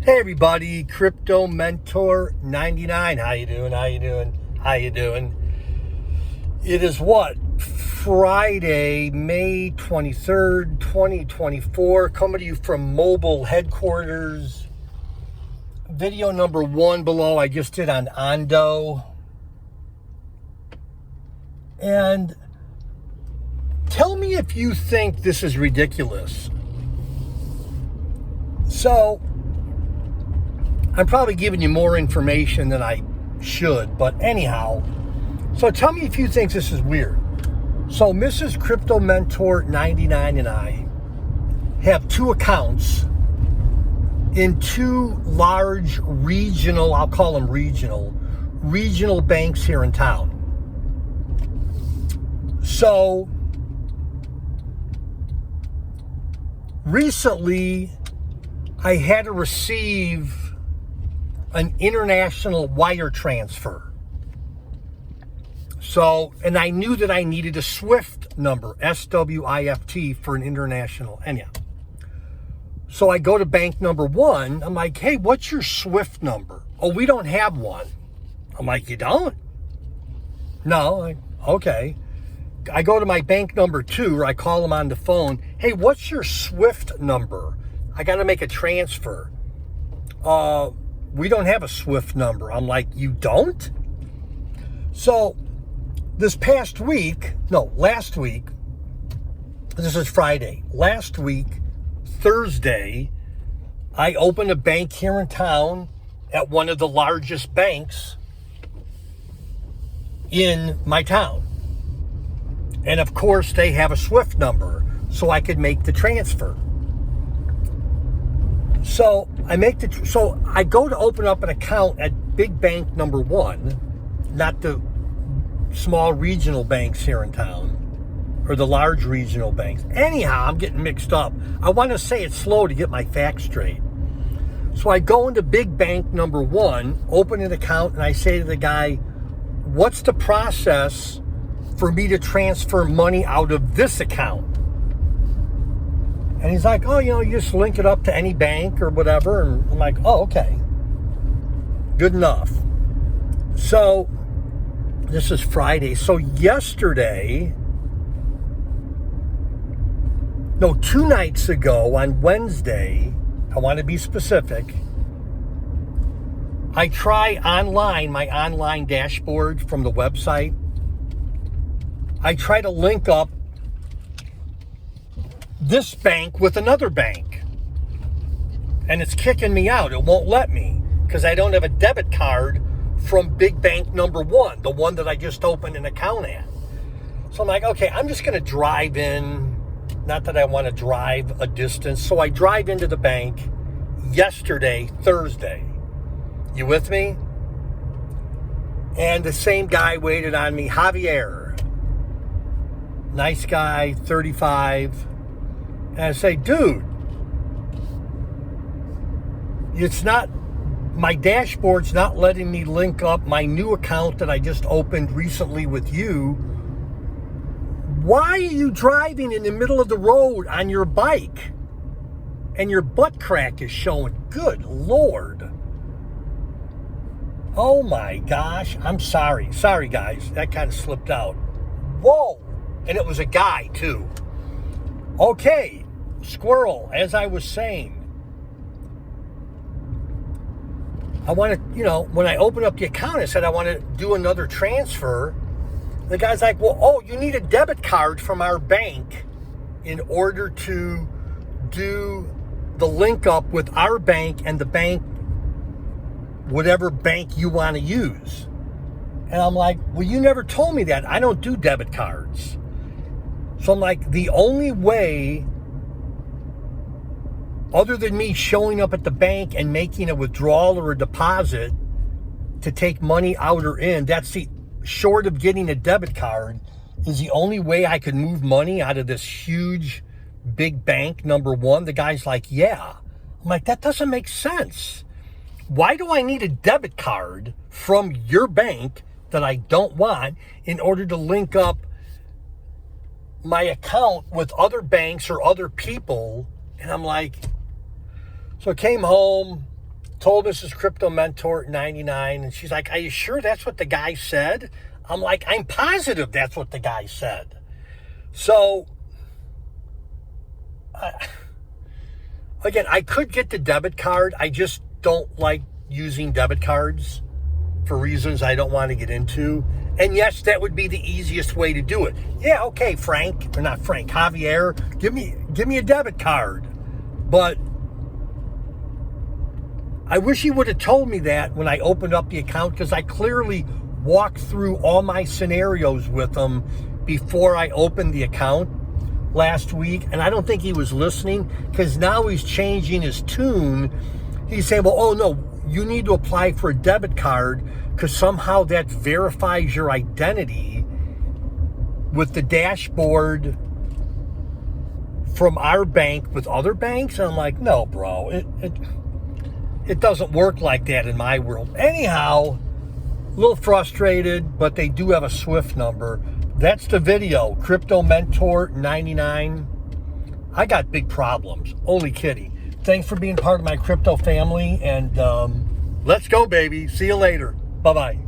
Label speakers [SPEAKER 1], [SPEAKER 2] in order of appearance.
[SPEAKER 1] Hey everybody, Crypto Mentor 99. How you doing? It is what? Friday, May 23rd, 2024. Coming to you from mobile headquarters. Video number 1 below I just did on Ondo. And tell me if you think this is ridiculous. So, I'm probably giving you more information than I should, but anyhow, so tell me if you think this is weird. So Mrs. Crypto Mentor 99 and I have 2 accounts in 2 large regional, I'll call them regional banks here in town. So recently I had to receive an international wire transfer. So, and I knew that I needed a SWIFT number, SWIFT, for an international, anyhow. So I go to bank number 1. I'm like, hey, what's your SWIFT number? Oh, we don't have one. I'm like, you don't? No. Okay. I go to my bank number 2, or I call them on the phone. Hey, what's your SWIFT number? I got to make a transfer. We don't have a SWIFT number. I'm like, you don't? So last week, this is Friday. Last week, Thursday, I opened a bank here in town at one of the largest banks in my town. And of course, they have a SWIFT number, so I could make the transfer. So I go to open up an account at big bank number 1, not the small regional banks here in town, or the large regional banks. Anyhow, I'm getting mixed up. I want to say it slow to get my facts straight. So I go into big bank number 1, open an account, and I say to the guy, what's the process for me to transfer money out of this account? And he's like, oh, you just link it up to any bank or whatever. And I'm like, oh, okay. Good enough. So this is Friday. So yesterday, 2 nights ago on Wednesday, I want to be specific, I try my online dashboard from the website. I try to link up this bank with another bank, and it's kicking me out. It won't let me because I don't have a debit card from big bank number 1, the one that I just opened an account at. So I'm like, okay, I'm just going to drive in. Not that I want to drive a distance. So I drive into the bank yesterday, Thursday. You with me? And the same guy waited on me, Javier. Nice guy, 35. And I say, dude, my dashboard's not letting me link up my new account that I just opened recently with you. Why are you driving in the middle of the road on your bike? And your butt crack is showing. Good Lord. Oh my gosh. I'm sorry. Sorry, guys. That kind of slipped out. Whoa. And it was a guy, too. Okay. Squirrel, as I was saying, I want to, when I open up the account, I said I want to do another transfer. The guy's like, well, you need a debit card from our bank in order to do the link up with our bank and the bank, whatever bank you want to use. And I'm like, well, you never told me that. I don't do debit cards. So I'm like, the only way, other than me showing up at the bank and making a withdrawal or a deposit to take money out or in, short of getting a debit card, is the only way I could move money out of this huge, big bank, number 1. The guy's like, yeah. I'm like, that doesn't make sense. Why do I need a debit card from your bank that I don't want in order to link up my account with other banks or other people? And I'm like, so I came home, told Mrs. Crypto Mentor at 99, and she's like, are you sure that's what the guy said? I'm like, I'm positive that's what the guy said. So, again, I could get the debit card. I just don't like using debit cards for reasons I don't want to get into. And yes, that would be the easiest way to do it. Yeah, okay, Frank, or not Frank, Javier, give me a debit card. But I wish he would have told me that when I opened up the account, because I clearly walked through all my scenarios with him before I opened the account last week. And I don't think he was listening, because now he's changing his tune. He's saying, well, oh no, you need to apply for a debit card because somehow that verifies your identity with the dashboard from our bank with other banks. And I'm like, no, bro, it doesn't work like that in my world. Anyhow, a little frustrated, but they do have a SWIFT number. That's the video. Crypto Mentor 99. I got big problems. Only kidding. Thanks for being part of my crypto family, and let's go, baby. See you later. Bye-bye.